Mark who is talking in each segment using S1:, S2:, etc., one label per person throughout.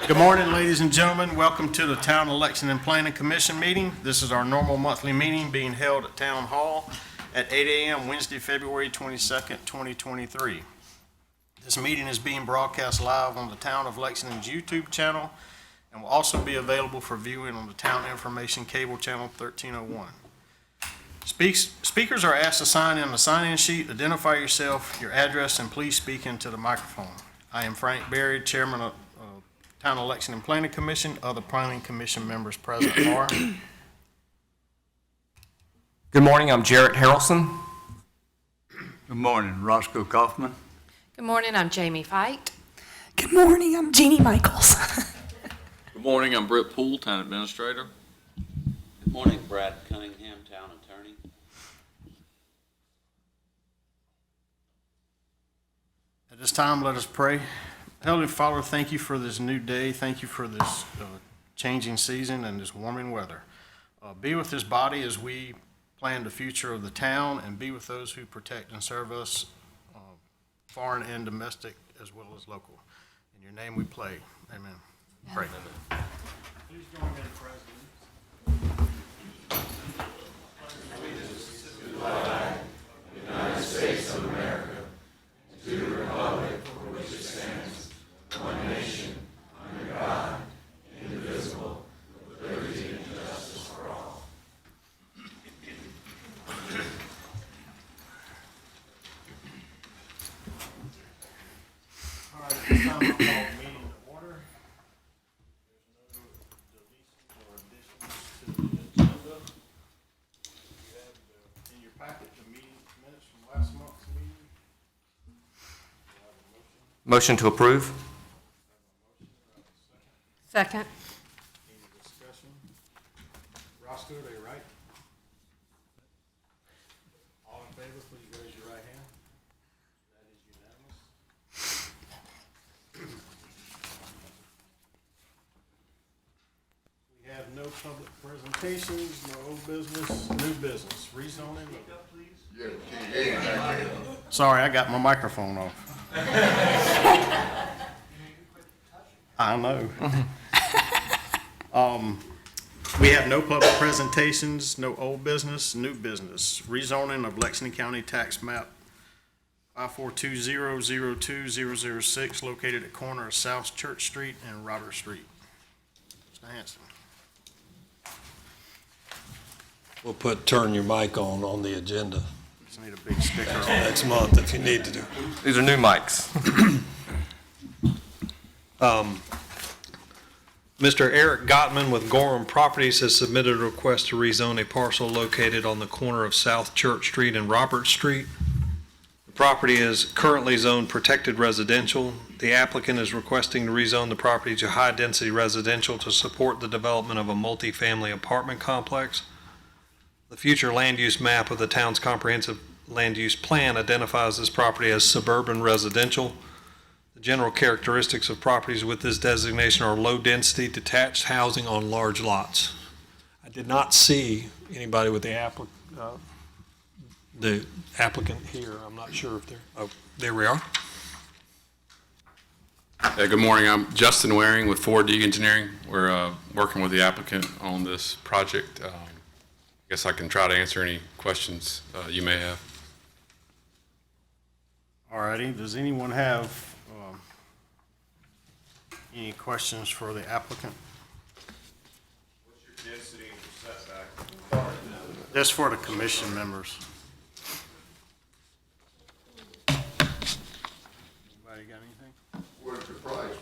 S1: Good morning, ladies and gentlemen. Welcome to the Town of Lexington Planning Commission meeting. This is our normal monthly meeting being held at Town Hall at 8 a.m. Wednesday, February 22nd, 2023. This meeting is being broadcast live on the Town of Lexington's YouTube channel and will also be available for viewing on the Town Information Cable Channel 1301. Speakers are asked to sign in the sign-in sheet, identify yourself, your address, and please speak into the microphone. I am Frank Berry, Chairman of Town of Lexington Planning Commission. Other Planning Commission members present are.
S2: Good morning, I'm Jarrett Harrelson.
S3: Good morning, Roscoe Kaufman.
S4: Good morning, I'm Jamie Fight.
S5: Good morning, I'm Jeannie Michaels.
S6: Good morning, I'm Britt Poole, Town Administrator.
S7: Good morning, Brad Cunningham, Town Attorney.
S1: At this time, let us pray. Heavenly Father, thank you for this new day. Thank you for this changing season and this warming weather. Be with this body as we plan the future of the town, and be with those who protect and serve us, foreign and domestic, as well as local. In your name we pray. Amen. Pray. Please join me in prayer.
S8: United States of America, to the republic for which it stands, one nation, under God, indivisible, with liberty and justice for all.
S1: All right, at this time, I'll call the meeting to order. There's no deletions or additions to the agenda. You have in your packet the meeting minutes from last month's meeting.
S2: Motion to approve.
S4: Second.
S1: Any discussion? Roscoe, are they right? All in favor, please raise your right hand. That is unanimous. We have no public presentations, no old business, new business, rezoning. Sorry, I got my microphone off. I know. We have no public presentations, no old business, new business. Rezoning of Lexington County Tax Map 542002006, located at corner of South Church Street and Robert Street. Mr. Hanson.
S9: We'll put turn your mic on the agenda
S1: Just need a big sticker on it.
S9: next month if you need to do.
S2: These are new mics.
S10: Mr. Eric Gottman with Gorham Properties has submitted a request to rezone a parcel located on the corner of South Church Street and Robert Street. The property is currently zoned protected residential. The applicant is requesting to rezone the property to high-density residential to support the development of a multifamily apartment complex. The future land use map of the town's comprehensive land use plan identifies this property as suburban residential. The general characteristics of properties with this designation are low-density detached housing on large lots. I did not see anybody with the applicant here. I'm not sure if they're, oh, there we are.
S6: Good morning, I'm Justin Waring with 4D Engineering. We're working with the applicant on this project. I guess I can try to answer any questions you may have.
S1: All righty, does anyone have any questions for the applicant?
S8: What's your density and setback?
S1: That's for the commission members. Anybody got anything?
S8: What's the price?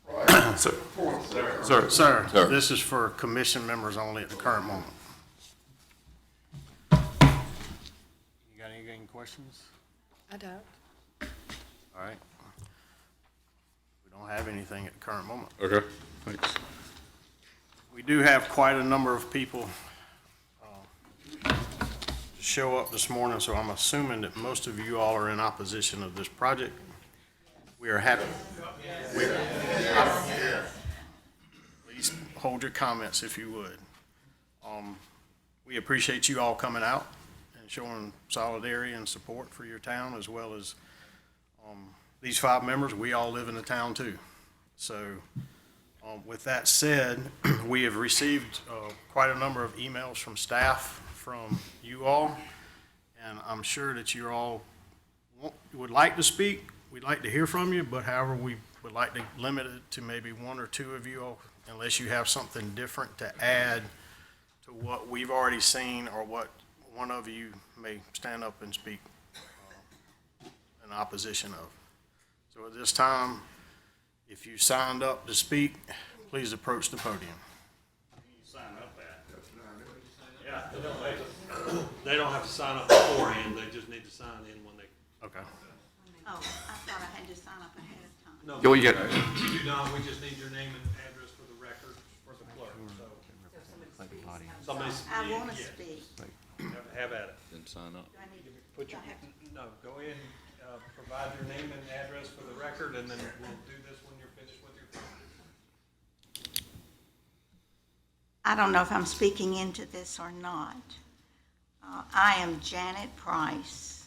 S8: Price.
S1: Sir,
S6: Sir.
S1: this is for commission members only at the current moment. You got any questions?
S4: I don't.
S1: All right. We don't have anything at the current moment.
S6: Okay, thanks.
S1: We do have quite a number of people show up this morning, so I'm assuming that most of you all are in opposition of this project. We are happy. Please hold your comments if you would. We appreciate you all coming out and showing solidarity and support for your town, as well as these 5 members. We all live in the town too. So with that said, we have received quite a number of emails from staff, from you all, and I'm sure that you all would like to speak. We'd like to hear from you, but however, we would like to limit it to maybe one or two of you all, unless you have something different to add to what we've already seen, or what one of you may stand up and speak in opposition of. So at this time, if you signed up to speak, please approach the podium.
S10: They don't have to sign up beforehand, they just need to sign in when they.
S1: Okay.
S11: Oh, I thought I had to sign up ahead of time.
S10: No,
S2: Yo, you got-
S10: you do not, we just need your name and address for the record, for the clerk, so. Somebody's.
S11: I want to
S10: yeah,
S11: speak.
S10: Have at it.
S7: Then sign up.
S11: Do I need to?
S10: Put
S11: do
S10: your,
S11: I have to-
S10: no, go ahead and, provide your name and address for the record, and then we'll do this when you're finished with your.
S11: I don't know if I'm speaking into this or not. I am Janet Price.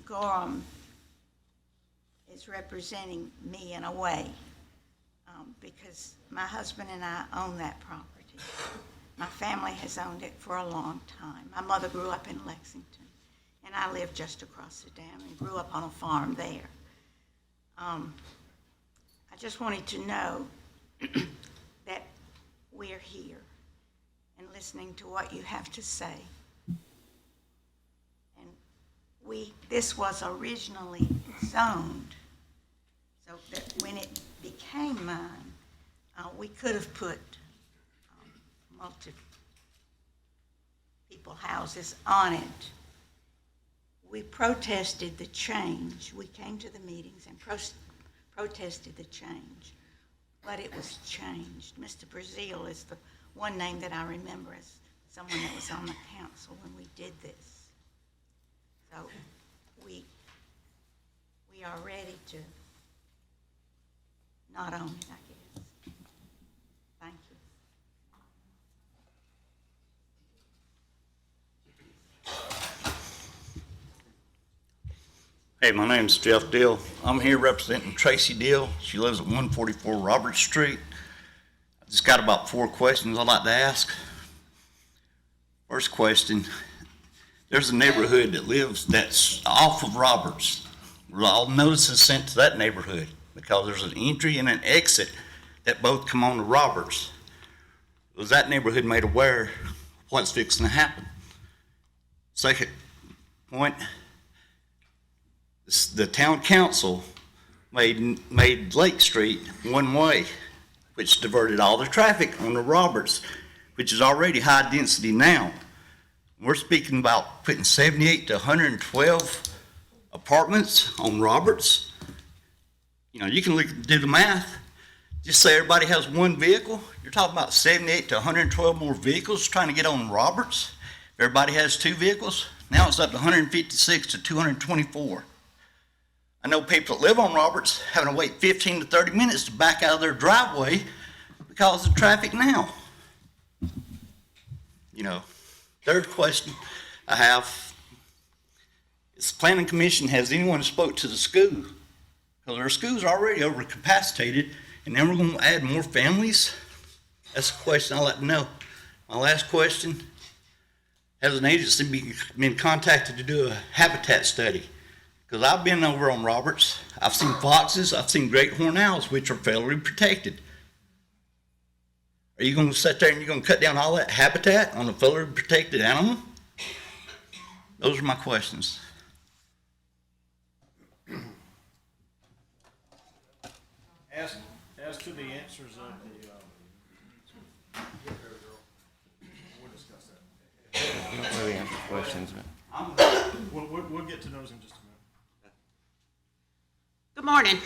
S11: Gorham is representing me in a way, because my husband and I own that property. My family has owned it for a long time. My mother grew up in Lexington, and I lived just across the dam and grew up on a farm there. I just wanted to know that we're here and listening to what you have to say. And this was originally zoned, so that when it became mine, we could have put multi-people houses on it. We protested the change. We came to the meetings and protested the change, but it was changed. Mr. Brazil is the one name that I remember as someone that was on the council when we did this. So we are ready to not own it, I guess. Thank you.
S3: Hey, my name's Jeff Deal. I'm here representing Tracy Deal. She lives at 144 Robert Street. I just got about 4 questions I'd like to ask. First question, there's a neighborhood that's off of Roberts. All notices sent to that neighborhood because there's an entry and an exit that both come on to Roberts. Was that neighborhood made aware of what's fixing to happen? Second point, the town council made Lake Street one way, which diverted all the traffic onto Roberts, which is already high density now. We're speaking about putting 78 to 112 apartments on Roberts. You know, you can do the math. Just say everybody has one vehicle. You're talking about 78 to 112 more vehicles trying to get on Roberts. If everybody has 2 vehicles, now it's up to 156 to 224. I know people that live on Roberts having to wait 15 to 30 minutes to back out of their driveway because of traffic now. You know, third question I have is the Planning Commission, has anyone spoke to the school? Because our schools are already overcapacitated, and then we're going to add more families? That's a question I'd like to know. My last question, has an agency been contacted to do a habitat study? Because I've been over on Roberts, I've seen foxes, I've seen great horned owls, which are federally protected. Are you going to sit there and you're going to cut down all that habitat on a federally protected animal? Those are my questions.
S1: As to the answers of the, we'll discuss that.
S2: You don't really answer questions, but.
S1: We'll get to those in just a minute.
S12: Good morning.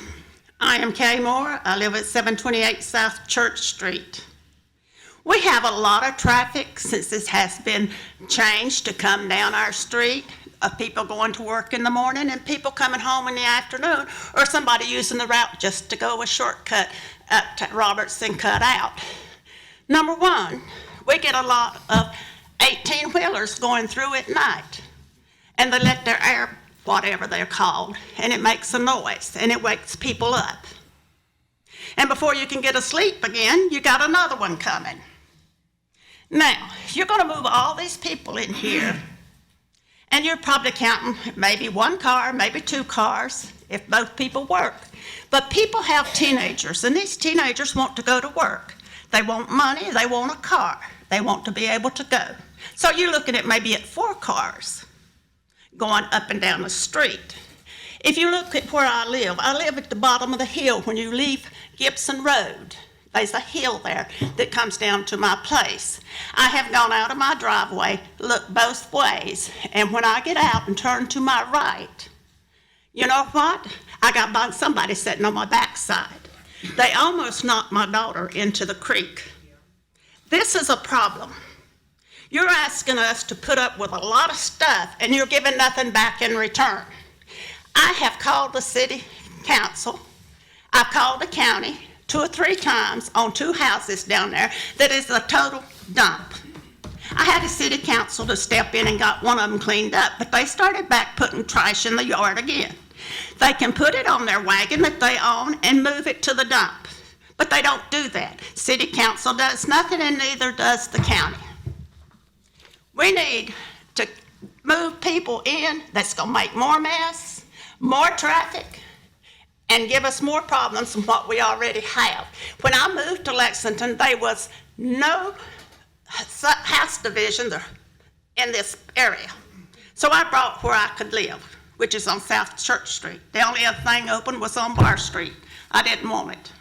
S12: I am Kay Moore. I live at 728 South Church Street. We have a lot of traffic since this has been changed to come down our street, of people going to work in the morning and people coming home in the afternoon, or somebody using the route just to go a shortcut up to Roberts and cut out. Number one, we get a lot of 18-wheelers going through at night, and they let their air, whatever they're called, and it makes a noise, and it wakes people up. And before you can get asleep again, you got another one coming. Now, you're going to move all these people in here, and you're probably counting maybe one car, maybe two cars, if both people work. But people have teenagers, and these teenagers want to go to work. They want money, they want a car, they want to be able to go. So you're looking at maybe at 4 cars going up and down the street. If you look at where I live at the bottom of the hill when you leave Gibson Road. There's a hill there that comes down to my place. I have gone out of my driveway, looked both ways, and when I get out and turn to my right, you know what? I got somebody sitting on my backside. They almost knocked my daughter into the creek. This is a problem. You're asking us to put up with a lot of stuff, and you're giving nothing back in return. I have called the city council. I've called the county 2 or 3 times on 2 houses down there that is a total dump. I had the city council to step in and got one of them cleaned up, but they started back putting trash in the yard again. They can put it on their wagon that they own and move it to the dump, but they don't do that. City council does nothing, and neither does the county. We need to move people in that's going to make more mess, more traffic, and give us more problems than what we already have. When I moved to Lexington, there was no house division in this area. So I brought where I could live, which is on South Church Street. The only other thing open was on Bar Street. I didn't want it.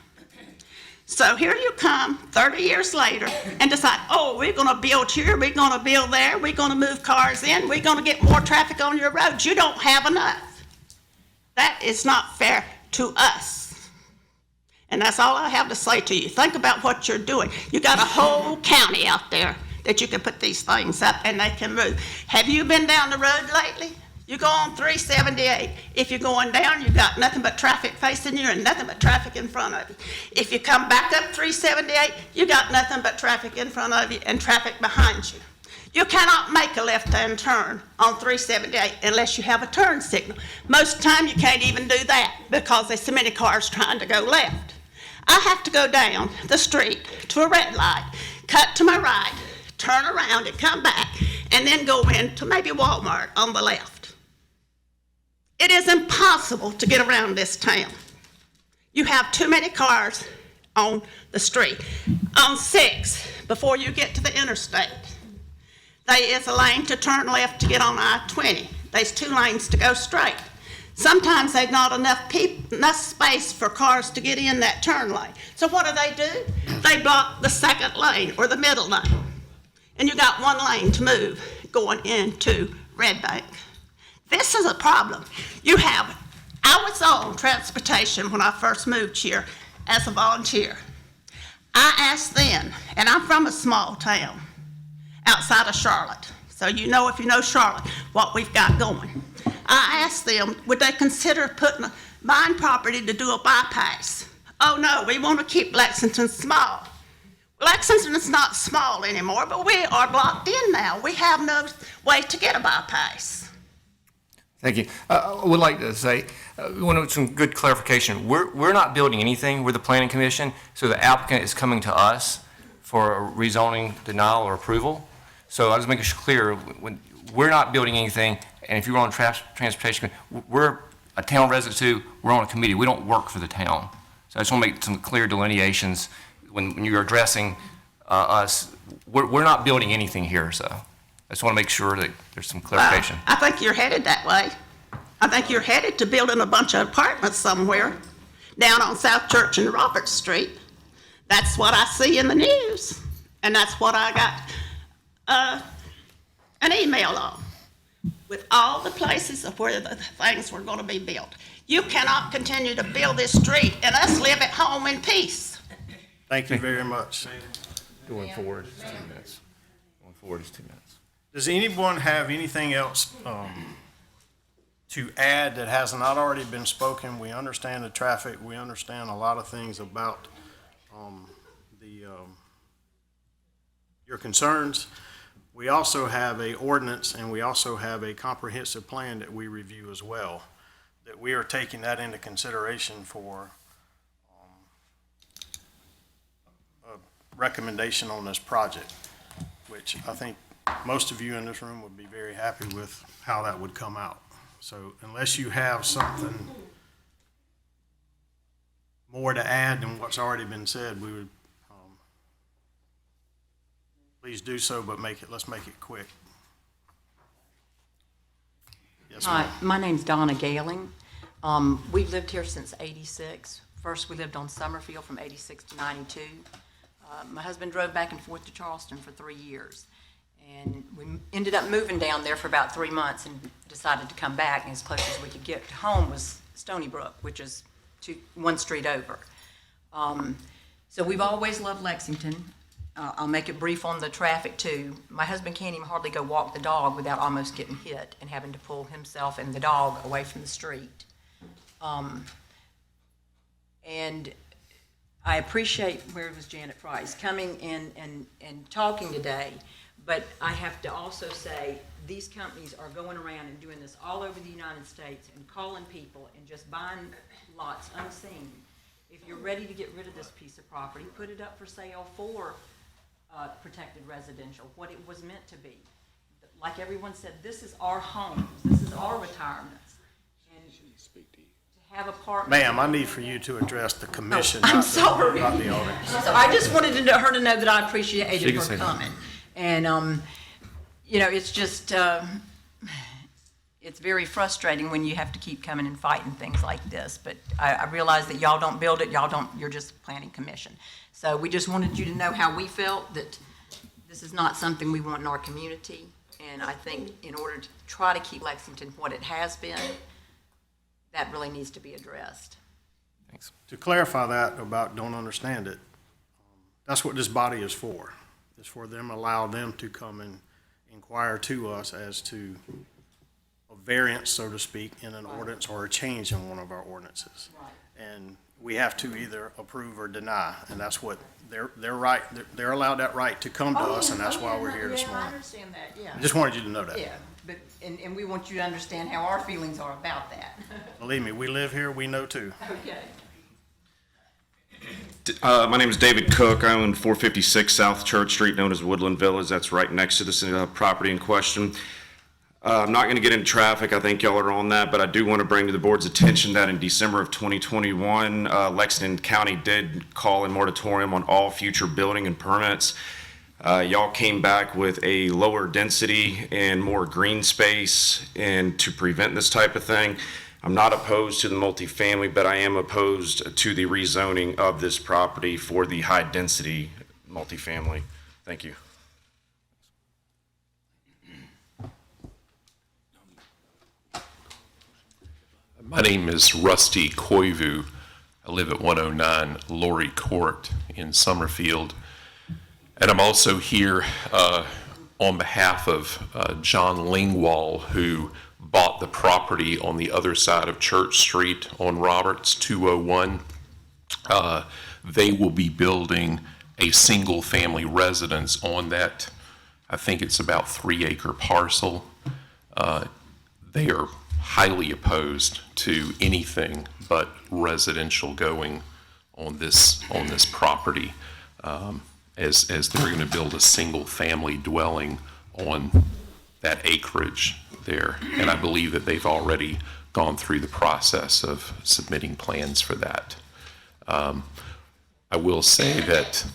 S12: So here you come 30 years later and decide, oh, we're going to build here, we're going to build there, we're going to move cars in, we're going to get more traffic on your roads. You don't have enough. That is not fair to us. And that's all I have to say to you. Think about what you're doing. You got a whole county out there that you can put these things up and they can move. Have you been down the road lately? You go on 378. If you're going down, you got nothing but traffic facing you and nothing but traffic in front of you. If you come back up 378, you got nothing but traffic in front of you and traffic behind you. You cannot make a left-hand turn on 378 unless you have a turn signal. Most of the time, you can't even do that because there's so many cars trying to go left. I have to go down the street to a red light, cut to my right, turn around and come back, and then go into maybe Walmart on the left. It is impossible to get around this town. You have too many cars on the street. On 6, before you get to the interstate, there is a lane to turn left to get on I-20. There's 2 lanes to go straight. Sometimes there's not enough space for cars to get in that turn lane. So what do? They block the second lane or the middle lane. And you got 1 lane to move going into Red Bank. This is a problem. I was on transportation when I first moved here as a volunteer. I asked then, and I'm from a small town outside of Charlotte. So if you know Charlotte, what we've got going. I asked them, would they consider buying property to do a bypass? Oh no, we want to keep Lexington small. Lexington is not small anymore, but we are blocked in now. We have no way to get a bypass.
S2: Thank you. I would like to say, we want some good clarification. We're not building anything. We're the planning commission, so the applicant is coming to us for a rezoning denial or approval. So I'll just make it clear, we're not building anything, and if you're on transportation, we're a town resident too, we're on a committee, we don't work for the town. So I just want to make some clear delineations when you're addressing us. We're not building anything here, so I just want to make sure that there's some clarification.
S12: I think you're headed that way. I think you're headed to building a bunch of apartments somewhere down on South Church and Roberts Street. That's what I see in the news, and that's what I got an email on with all the places of where the things were going to be built. You cannot continue to build this street and us live at home in peace.
S1: Thank you very much.
S2: Going forward is 2 minutes. Going forward is 2 minutes.
S1: Does anyone have anything else to add that has not already been spoken? We understand the traffic. We understand a lot of things about your concerns. We also have a ordinance and we also have a comprehensive plan that we review as well, that we are taking that into consideration for recommendation on this project, which I think most of you in this room would be very happy with how that would come out. So unless you have something more to add than what's already been said, we would, please do so, but let's make it quick. Yes,
S13: Hi,
S1: ma'am.
S13: my name's Donna Galing. We've lived here since '86. First, we lived on Summerfield from '86 to '92. My husband drove back and forth to Charleston for 3 years. And we ended up moving down there for about 3 months and decided to come back. And as close as we could get to home was Stony Brook, which is one street over. So we've always loved Lexington. I'll make it brief on the traffic too. My husband can't even hardly go walk the dog without almost getting hit and having to pull himself and the dog away from the street. And I appreciate, where was Janet Price, coming in and talking today, but I have to also say, these companies are going around and doing this all over the United States and calling people and just buying lots unseen. If you're ready to get rid of this piece of property, put it up for sale for protected residential, what it was meant to be. Like everyone said, this is our homes, this is our retirements. And to have apartments.
S1: Ma'am, I need for you to address the commission,
S13: I'm
S1: not
S13: sorry.
S1: not the audience.
S13: So I just wanted her to know that I appreciated
S2: She can
S13: her
S2: say that.
S13: coming. And, you know, it's just, it's very frustrating when you have to keep coming and fighting things like this. But I realize that y'all don't build it, you're just planning commission. So we just wanted you to know how we felt, that this is not something we want in our community. And I think in order to try to keep Lexington what it has been, that really needs to be addressed.
S2: Thanks.
S1: To clarify that about don't understand it, that's what this body is for. It's for them, allow them to come and inquire to us as to a variance, so to speak, in an ordinance or a change in one of our ordinances. And we have to either approve or deny, and that's what they're right, they're allowed that right to come to us, and that's why we're here this
S13: I
S1: morning.
S13: understand that, yeah.
S1: I just wanted you to know that.
S13: Yeah, but, and we want you to understand how our feelings are about that.
S1: Believe me, we live here, we know too.
S13: Okay.
S14: My name is David Cook. I own 456 South Church Street, known as Woodland Village. That's right next to this property in question. I'm not going to get into traffic. I think y'all are on that, but I do want to bring to the board's attention that in December of 2021, Lexington County did call a moratorium on all future building and permits. Y'all came back with a lower density and more green space, and to prevent this type of thing. I'm not opposed to the multifamily, but I am opposed to the rezoning of this property for the high-density multifamily. Thank you.
S8: My name is Rusty Koivu. I live at 109 Laurie Court in Summerfield. And I'm also here on behalf of John Lingwall, who bought the property on the other side of Church Street on Roberts, 201. They will be building a single-family residence on that, I think it's about 3-acre parcel. They are highly opposed to anything but residential going on this property, as they're going to build a single-family dwelling on that acreage there. And I believe that they've already gone through the process of submitting plans for that. I will say that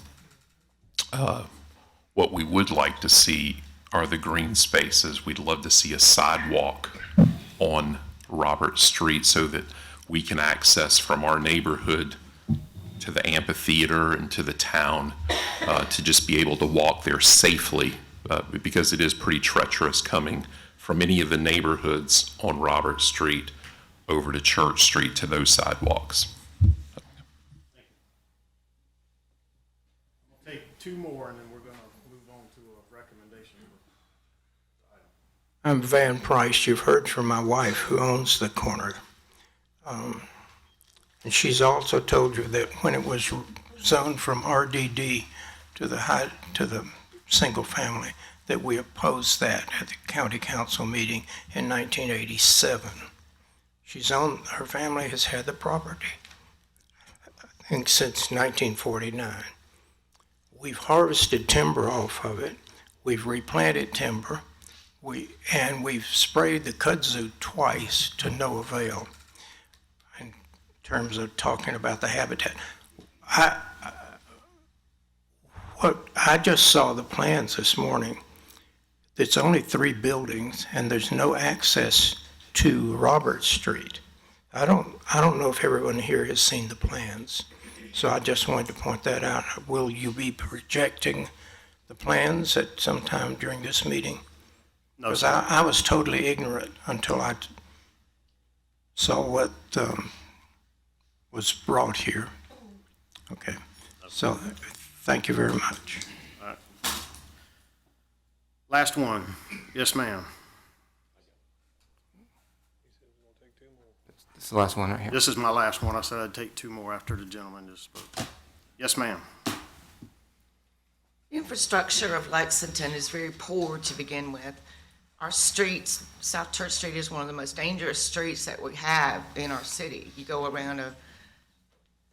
S8: what we would like to see are the green spaces. We'd love to see a sidewalk on Robert Street so that we can access from our neighborhood to the amphitheater and to the town, to just be able to walk there safely, because it is pretty treacherous coming from any of the neighborhoods on Robert Street over to Church Street to those sidewalks.
S1: We'll take two more, and then we're going to move on to a recommendation.
S15: I'm Van Price. You've heard from my wife, who owns the corner. And she's also told you that when it was zoned from RDD to the single family, that we opposed that at the county council meeting in 1987. Her family has had the property, I think, since 1949. we've harvested timber off of it. We've replanted timber. We've sprayed the kudzu twice to no avail in terms of talking about the habitat. I just saw the plans this morning. It's only 3 buildings and there's no access to Robert Street. I don't know if everyone here has seen the plans. So I just wanted to point that out. Will you be projecting the plans at some time during this meeting?
S1: No,
S15: Because
S1: sir.
S15: I was totally ignorant until I saw what was brought here. Okay, so thank you very much.
S1: All right. Last one. Yes, ma'am.
S2: This is the last one right here.
S1: This is my last one. I said I'd take 2 more after the gentleman just spoke. Yes, ma'am.
S16: Infrastructure of Lexington is very poor to begin with. Our streets, South Church Street is one of the most dangerous streets that we have in our city. You go around a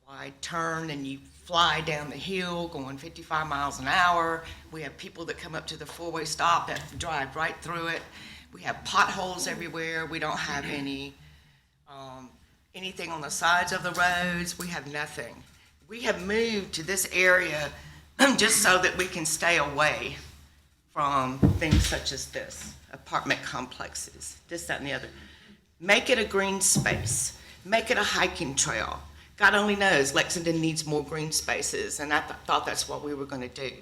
S16: wide turn and you fly down the hill going 55 miles an hour. We have people that come up to the 4-way stop that drive right through it. We have potholes everywhere. We don't have anything on the sides of the roads. We have nothing. We have moved to this area just so that we can stay away from things such as this, apartment complexes, this, that, and the other. Make it a green space. Make it a hiking trail. God only knows Lexington needs more green spaces, and I thought that's what we were going to do.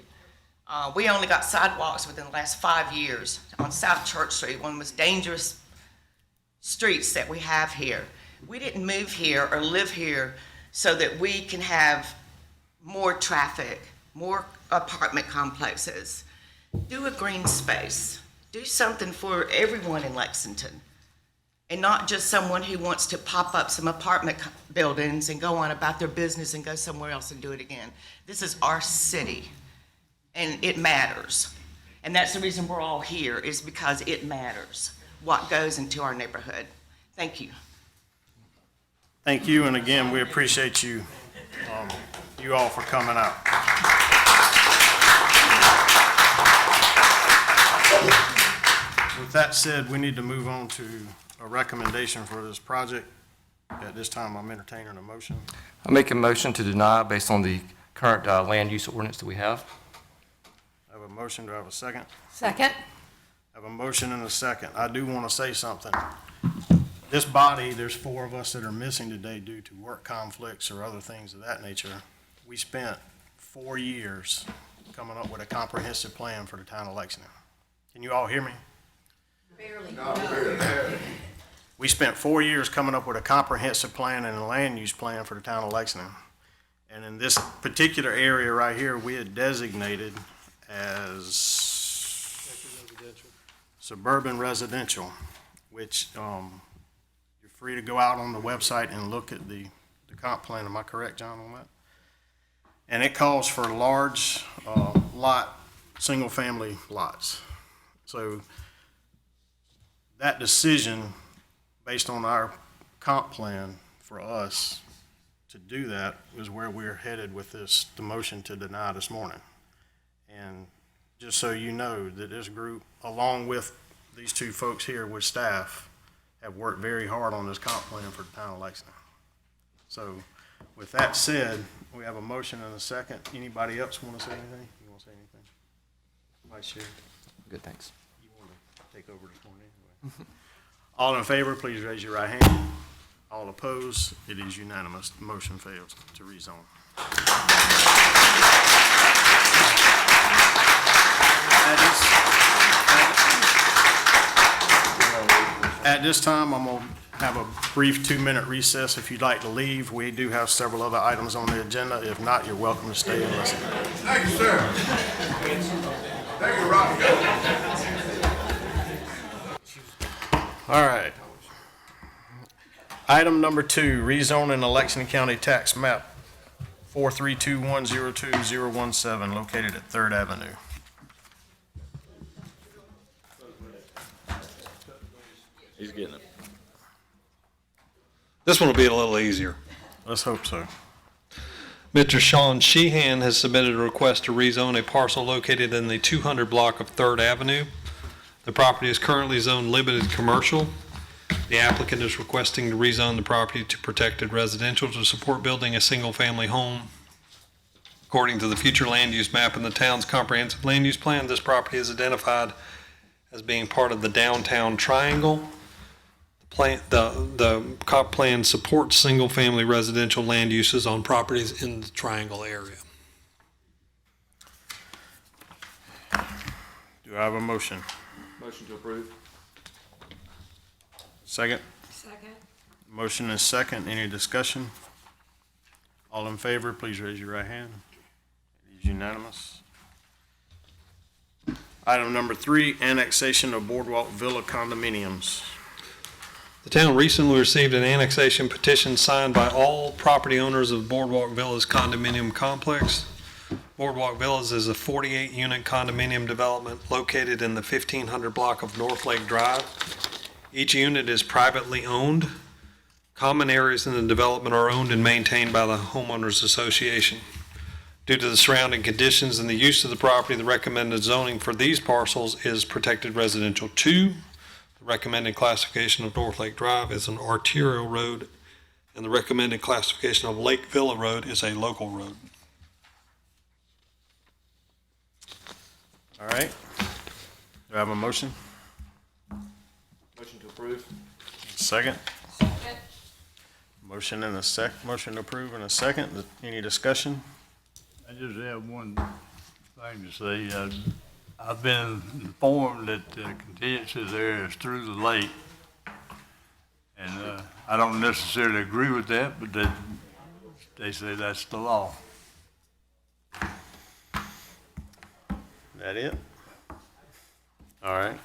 S16: We only got sidewalks within the last 5 years on South Church Street, one of the most dangerous streets that we have here. We didn't move here or live here so that we can have more traffic, more apartment complexes. Do a green space. Do something for everyone in Lexington, and not just someone who wants to pop up some apartment buildings and go on about their business and go somewhere else and do it again. This is our city, and it matters. And that's the reason we're all here, is because it matters what goes into our neighborhood. Thank you.
S1: Thank you, and again, we appreciate you, you all for coming out. With that said, we need to move on to a recommendation for this project. At this time, I'm entertaining a motion.
S2: I make a motion to deny based on the current land use ordinance that we have.
S1: I have a motion. Do I have a second?
S4: Second.
S1: I have a motion and a second. I do want to say something. This body, there's 4 of us that are missing today due to work conflicts or other things of that nature. We spent 4 years coming up with a comprehensive plan for the town of Lexington. Can you all hear me?
S4: Barely.
S1: We spent 4 years coming up with a comprehensive plan and a land use plan for the town of Lexington. And in this particular area right here, we had designated as suburban residential, which you're free to go out on the website and look at the comp plan. Am I correct, John, on that? And it calls for large lot, single-family lots. So that decision, based on our comp plan for us to do that, is where we're headed with this, the motion to deny this morning. And just so you know, that this group, along with these 2 folks here with staff, have worked very hard on this comp plan for the town of Lexington. So with that said, we have a motion and a second. Anybody else want to say anything? You want to say anything? Vice Chair?
S2: Good, thanks.
S1: You want to take over this morning anyway? All in favor, please raise your right hand. All opposed, it is unanimous. The motion fails to rezone. At this time, I'm going to have a brief 2-minute recess. If you'd like to leave, we do have several other items on the agenda. If not, you're welcome to stay and listen.
S8: Thank you, sir. Thank you, Rocky.
S1: All right. Item number 2, rezoning the Lexington County Tax Map 432102017, located at 3rd Avenue.
S7: He's getting it.
S10: This one will be a little easier.
S1: Let's hope so.
S10: Mr. Sean Sheehan has submitted a request to rezone a parcel located in the 200 block of 3rd Avenue. The property is currently zoned limited commercial. The applicant is requesting to rezone the property to protected residential to support building a single-family home. According to the future land use map in the town's comprehensive land use plan, this property is identified as being part of the downtown triangle. The comp plan supports single-family residential land uses on properties in the triangle area.
S1: Do I have a motion?
S2: Motion to approve.
S1: Second?
S4: Second.
S1: Motion is second. Any discussion? All in favor, please raise your right hand. It is unanimous. Item number 3, annexation of Boardwalk Villa condominiums.
S10: The town recently received an annexation petition signed by all property owners of Boardwalk Villas condominium complex. Boardwalk Villas is a 48-unit condominium development located in the 1500 block of North Lake Drive. Each unit is privately owned. Common areas in the development are owned and maintained by the homeowners association. Due to the surrounding conditions and the use of the property, the recommended zoning for these parcels is protected residential 2. The recommended classification of North Lake Drive is an arterial road, and the recommended classification of Lake Villa Road is a local road.
S1: All right. Do I have a motion?
S2: Motion to approve.
S1: Second?
S4: Second.
S1: Motion and a motion to approve and a second. Any discussion?
S8: I just have one thing to say. I've been informed that the contingency there is through the lake. And I don't necessarily agree with that, but they say that's the law.
S1: That it? All right.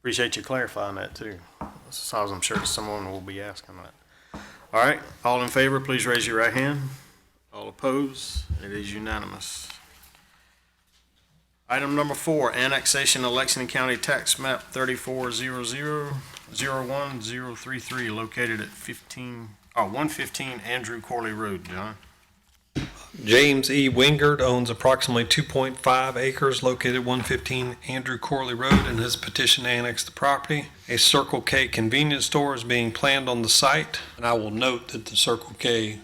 S1: Appreciate you clarifying that too. So I'm sure someone will be asking that. All right, all in favor, please raise your right hand. All opposed, it is unanimous. Item number 4, annexation of Lexington County Tax Map 3400010033, located at 115 Andrew Corley Road, John.
S10: James E. Wingard owns approximately 2.5 acres located at 115 Andrew Corley Road and has petitioned to annex the property. A Circle K convenience store is being planned on the site, and I will note that the Circle K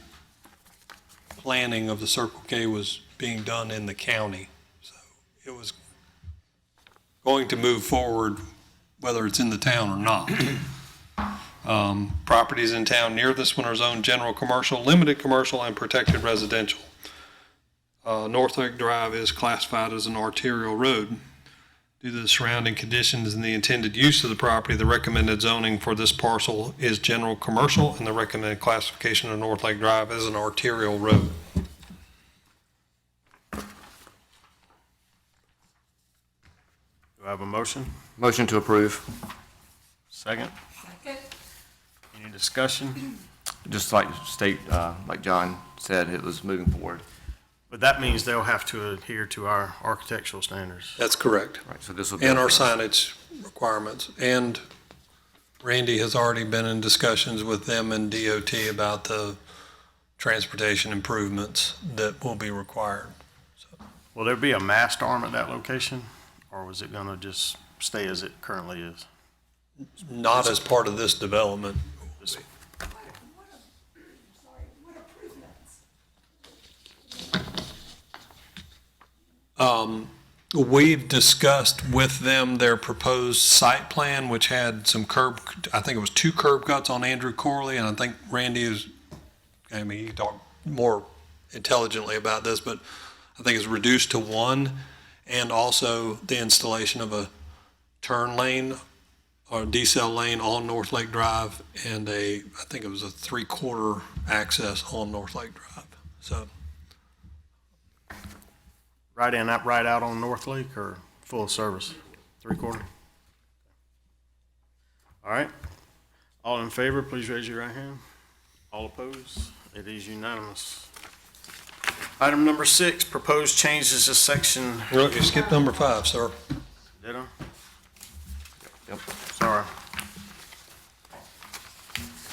S10: planning of the Circle K was being done in the county. So it was going to move forward whether it's in the town or not. Properties in town near this one are zoned general commercial, limited commercial, and protected residential. North Lake Drive is classified as an arterial road. Due to the surrounding conditions and the intended use of the property, the recommended zoning for this parcel is general commercial, and the recommended classification of North Lake Drive is an arterial road.
S1: Do I have a motion?
S2: Motion to approve.
S1: Second?
S4: Second.
S1: Any discussion?
S2: Just like state, like John said, it was moving forward.
S1: But that means they'll have to adhere to our architectural standards.
S10: That's correct.
S2: Right, so this will be.
S10: And our signage requirements. And Randy has already been in discussions with them and DOT about the transportation improvements that will be required.
S1: Will there be a mast arm at that location, or was it gonna just stay as it currently is?
S10: Not as part of this development. We've discussed with them their proposed site plan, which had some I think it was 2 curb cuts on Andrew Corley, and I think Randy he can talk more intelligently about this, but I think it's reduced to 1, and also the installation of a turn lane or decel lane on North Lake Drive, and I think it was a 3/4 access on North Lake Drive. So.
S1: Right in, right out on North Lake, or full service? 3/4? All right. All in favor, please raise your right hand. All opposed? It is unanimous. Item number 6, proposed changes to section.
S10: You skipped number 5, sir.
S1: Did I?
S2: Yep.
S1: Sorry.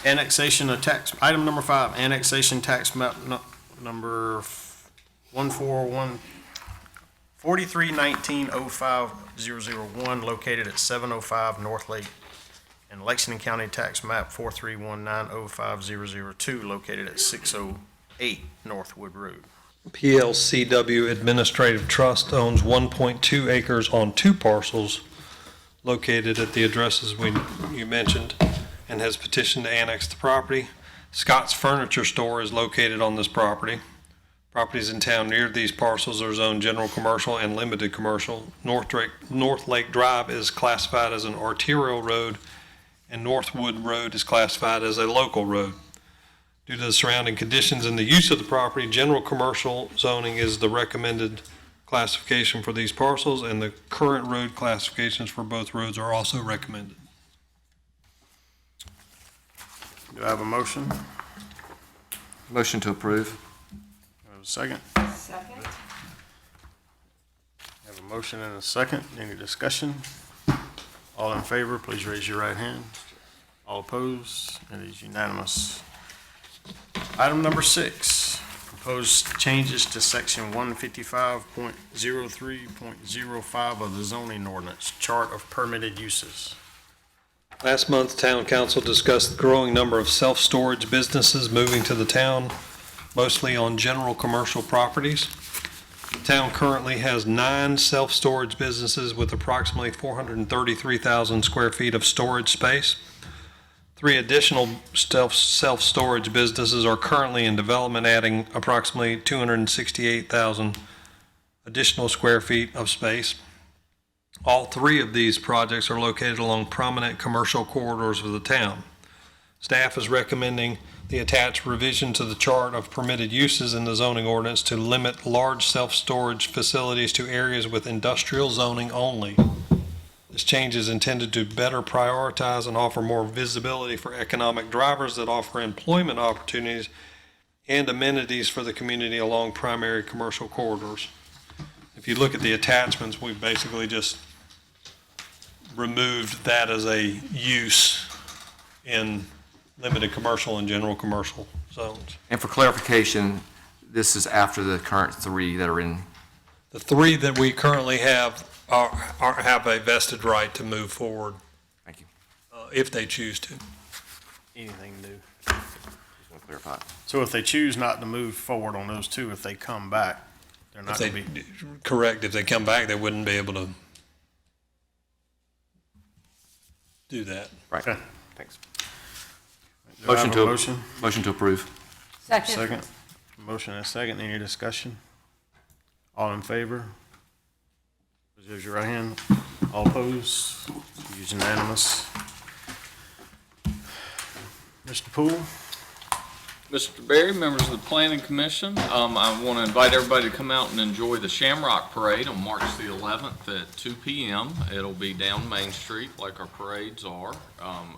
S1: Annexation of tax, item number 5, annexation tax map number 4319050001, located at 705 North Lake, and Lexington County tax map 4319050002, located at 608 Northwood Road.
S10: PLCW Administrative Trust owns 1.2 acres on 2 parcels located at the addresses you mentioned, and has petitioned to annex the property. Scott's Furniture Store is located on this property. Properties in town near these parcels are zoned general commercial and limited commercial. North Lake Drive is classified as an arterial road, and Northwood Road is classified as a local road. Due to the surrounding conditions and the use of the property, general commercial zoning is the recommended classification for these parcels, and the current road classifications for both roads are also recommended.
S1: Do I have a motion?
S2: Motion to approve.
S1: Do I have a second?
S4: Second.
S1: Have a motion and a second. Any discussion? All in favor, please raise your right hand. All opposed? It is unanimous. Item number 6, proposed changes to section 155.03.05 of the zoning ordinance, chart of permitted uses.
S10: Last month, Town Council discussed the growing number of self-storage businesses moving to the town, mostly on general commercial properties. The town currently has 9 self-storage businesses with approximately 433,000 square feet of storage space. 3 additional self-storage businesses are currently in development, adding approximately 268,000 additional square feet of space. All 3 of these projects are located along prominent commercial corridors of the town. Staff is recommending the attached revision to the chart of permitted uses in the zoning ordinance to limit large self-storage facilities to areas with industrial zoning only. This change is intended to better prioritize and offer more visibility for economic drivers that offer employment opportunities and amenities for the community along primary commercial corridors. If you look at the attachments, we've basically just removed that as a use in limited commercial and general commercial zones.
S2: And for clarification, this is after the current 3 that are in.
S10: The 3 that we currently have have a vested right to move forward.
S2: Thank you.
S10: If they choose to.
S1: Anything new?
S2: Just want to clarify.
S1: So if they choose not to move forward on those 2, if they come back, they're not going to be.
S10: Correct. If they come back, they wouldn't be able to do that.
S2: Right.
S1: Okay.
S2: Thanks.
S1: Do I have a motion?
S2: Motion to approve.
S4: Second.
S1: Second. Motion and a second. Any discussion? All in favor? Raise your right hand. All opposed? It's unanimous. Mr. Poole?
S17: Mr. Berry, members of the Planning Commission, I want to invite everybody to come out and enjoy the Shamrock Parade on March the 11th at 2 p.m. It'll be down Main Street like our parades are.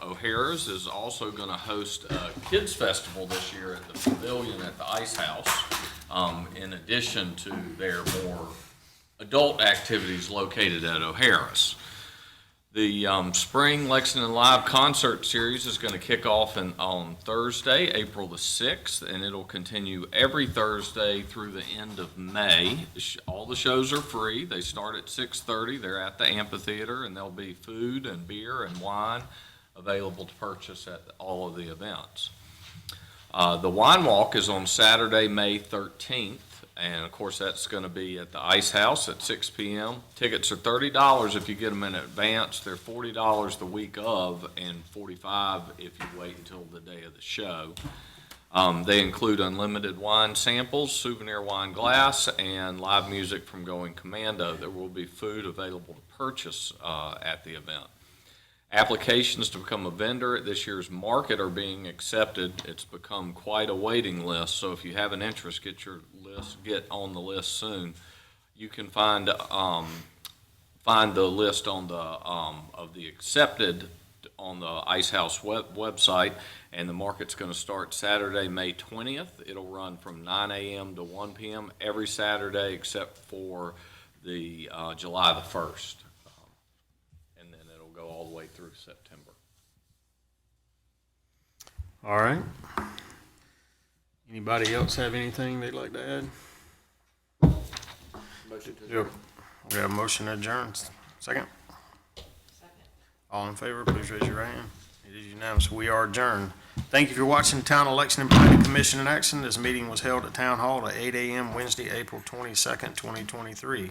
S17: O'Hara's is also going to host a Kids Festival this year at the Pavilion at the Ice House, in addition to their more adult activities located at O'Hara's. The Spring Lexington Live Concert Series is going to kick off on Thursday, April the 6th, and it'll continue every Thursday through the end of May. All the shows are free. They start at 6:30. They're at the amphitheater, and there'll be food and beer and wine available to purchase at all of the events. The Wine Walk is on Saturday, May 13th. And of course, that's going to be at the Ice House at 6 p.m. Tickets are $30 if you get them in advance. They're $40 the week of, and $45 if you wait until the day of the show. They include unlimited wine samples, souvenir wine glass, and live music from Going Commando. There will be food available to purchase at the event. Applications to become a vendor at this year's market are being accepted. It's become quite a waiting list, so if you have an interest, get on the list soon. You can find the list on the of the accepted on the Ice House website, and the market's going to start Saturday, May 20th. It'll run from 9 a.m. to 1 p.m. every Saturday except for the July the 1st. Go all the way through September.
S1: All right. Anybody else have anything they'd like to add? Yep. We have a motion to adjourn. Second? All in favor, please raise your right hand. It is unanimous. We are adjourned. Thank you for watching the Town of Lexington Planning Commission in action. This meeting was held at Town Hall at 8 a.m. Wednesday, April 22nd, 2023.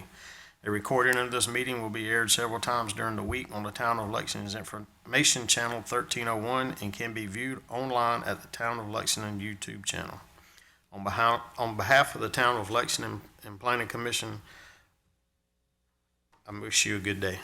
S1: A recording of this meeting will be aired several times during the week on the Town of Lexington's Information Channel 1301 and can be viewed online at the Town of Lexington YouTube channel. On behalf of the Town of Lexington and Planning Commission, I wish you a good day.